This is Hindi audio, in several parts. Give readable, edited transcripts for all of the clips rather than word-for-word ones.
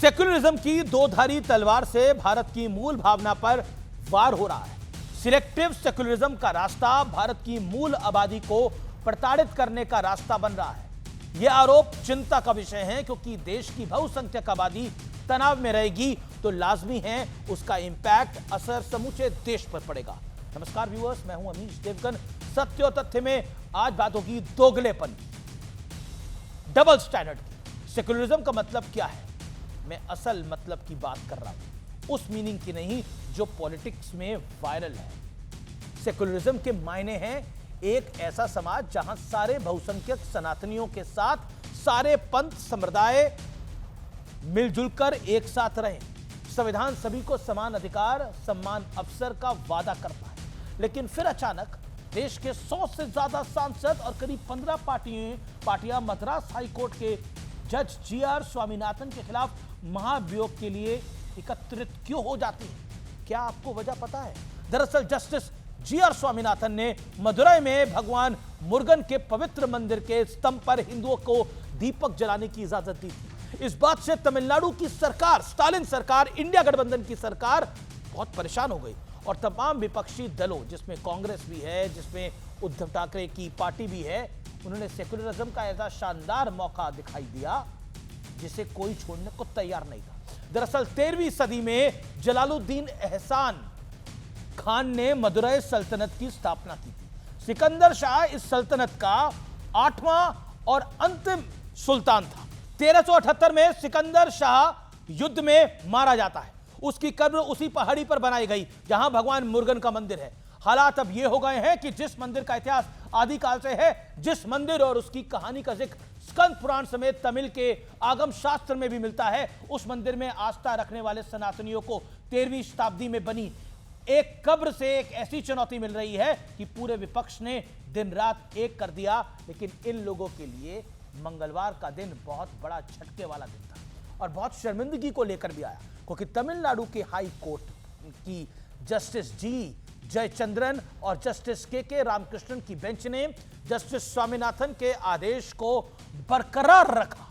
सेक्युलरिज्म की दो धारी तलवार से भारत की मूल भावना पर वार हो रहा है। सिलेक्टिव सेक्युलरिज्म का रास्ता भारत की मूल आबादी को प्रताड़ित करने का रास्ता बन रहा है। यह आरोप चिंता का विषय है, क्योंकि देश की बहुसंख्यक आबादी तनाव में रहेगी तो लाजमी है उसका इंपैक्ट, असर समूचे देश पर पड़ेगा। नमस्कार व्यूअर्स, मैं हूं अमीश देवगन। सत्य और तथ्य में आज बात होगी दोगलेपन, डबल स्टैंडर्ड की। सेक्युलरिज्म का मतलब क्या है? मैं असल मतलब की बात कर रहा हूं, उस मीनिंग की नहीं जो पॉलिटिक्स में वायरल है। सेक्युलरिज्म के मायने हैं एक ऐसा समाज जहां सारे बहुसंख्यक सनातनियों के साथ सारे पंथ संप्रदाय मिलजुल कर एक साथ रहें। संविधान सभी को समान अधिकार, सम्मान, अवसर का वादा करता है, लेकिन फिर अचानक देश के 100 से ज्यादा सांसद और करीब 15 पार्टियां मद्रास हाईकोर्ट के जज जीआर स्वामीनाथन के खिलाफ महाभियोग के लिए एकत्रित क्यों हो जाती है? क्या आपको वजह पता है? दरअसल जस्टिस जीआर स्वामीनाथन ने मदुरई में भगवान मुर्गन के पवित्र मंदिर के स्तंभ पर हिंदुओं को दीपक जलाने की इजाजत दी थी। इस बात से तमिलनाडु की सरकार, स्टालिन सरकार, इंडिया गठबंधन की सरकार बहुत परेशान हो गई और तमाम विपक्षी दलों, जिसमें कांग्रेस भी है, जिसमें उद्धव ठाकरे की पार्टी भी है, उन्होंने सेक्युलरिज्म का ऐसा शानदार मौका दिखाई दिया जिसे कोई छोड़ने को तैयार नहीं था। दरअसल 13वीं सदी में जलालुद्दीन एहसान खान ने मदुरई सल्तनत की स्थापना की थी। सिकंदर शाह इस सल्तनत का 8वां और अंतिम सुल्तान था। 1378 में सिकंदर शाह युद्ध में मारा जाता है। उसकी कब्र उसी पहाड़ी पर बनाई गई जहां भगवान मुर्गन का मंदिर है। हालात अब यह हो गए हैं कि जिस मंदिर का इतिहास आदिकाल से है, जिस मंदिर और उसकी कहानी का जिक्र स्कंद पुराण समेत तमिल के आगम शास्त्र में भी मिलता है, उस मंदिर में आस्था रखने वाले सनातनियों को 13वीं शताब्दी में बनी एक कब्र से एक ऐसी चुनौती मिल रही है कि पूरे विपक्ष ने दिन रात एक कर दिया। लेकिन इन लोगों के लिए मंगलवार का दिन बहुत बड़ा झटके वाला दिन था और बहुत शर्मिंदगी को लेकर भी आया, क्योंकि तमिलनाडु के हाई कोर्ट की जस्टिस जी जयचंद्रन और जस्टिस के रामकृष्णन की बेंच ने जस्टिस स्वामीनाथन के आदेश को बरकरार रखा।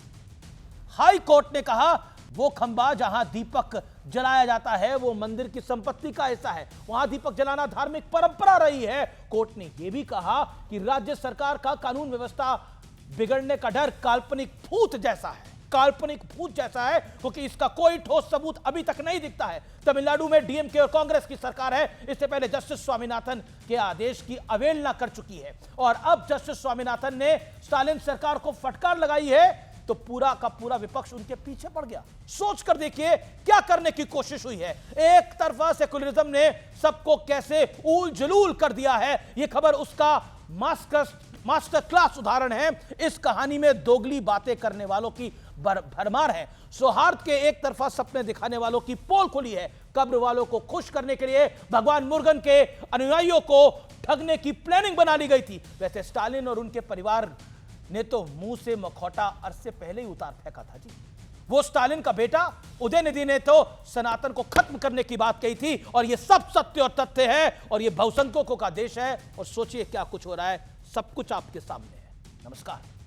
हाई कोर्ट ने कहा वो खंबा जहां दीपक जलाया जाता है वो मंदिर की संपत्ति का हिस्सा है, वहां दीपक जलाना धार्मिक परंपरा रही है। कोर्ट ने यह भी कहा कि राज्य सरकार का कानून व्यवस्था बिगड़ने का डर काल्पनिक भूत जैसा है, काल्पनिक भूत जैसा है, क्योंकि इसका कोई ठोस सबूत अभी तक नहीं दिखता है। तमिलनाडु में डीएमके और कांग्रेस की सरकार है, इससे पहले जस्टिस स्वामीनाथन के आदेश की अवहेलना कर चुकी है और अब जस्टिस स्वामीनाथन ने स्टालिन सरकार को फटकार लगाई है तो पूरा का पूरा विपक्ष उनके पीछे पड़ गया। सोच कर देखिए क्या करने की कोशिश हुई है। एक तरफा सेक्युलरिज्म ने सबको कैसे ऊल जलूल कर दिया है, यह खबर उसका मास्टर क्लास उदाहरण है। इस कहानी में दोगली बातें करने वालों की भरमार है। सौहार्द के एक तरफा सपने दिखाने वालों की पोल खुली है। कब्र वालों को खुश करने के लिए भगवान मुर्गन के अनुयायियों को ठगने की प्लानिंग बना ली गई थी। वैसे स्टालिन और उनके परिवार ने तो मुंह से मखौटा अर्ज से पहले ही उतार फेंका था जी। वो स्टालिन का बेटा उदयनिधि ने तो सनातन को खत्म करने की बात कही थी और ये सब सत्य और तथ्य है और ये बहुसंख्यकों का देश है। और सोचिए क्या कुछ हो रहा है, सब कुछ आपके सामने है। नमस्कार।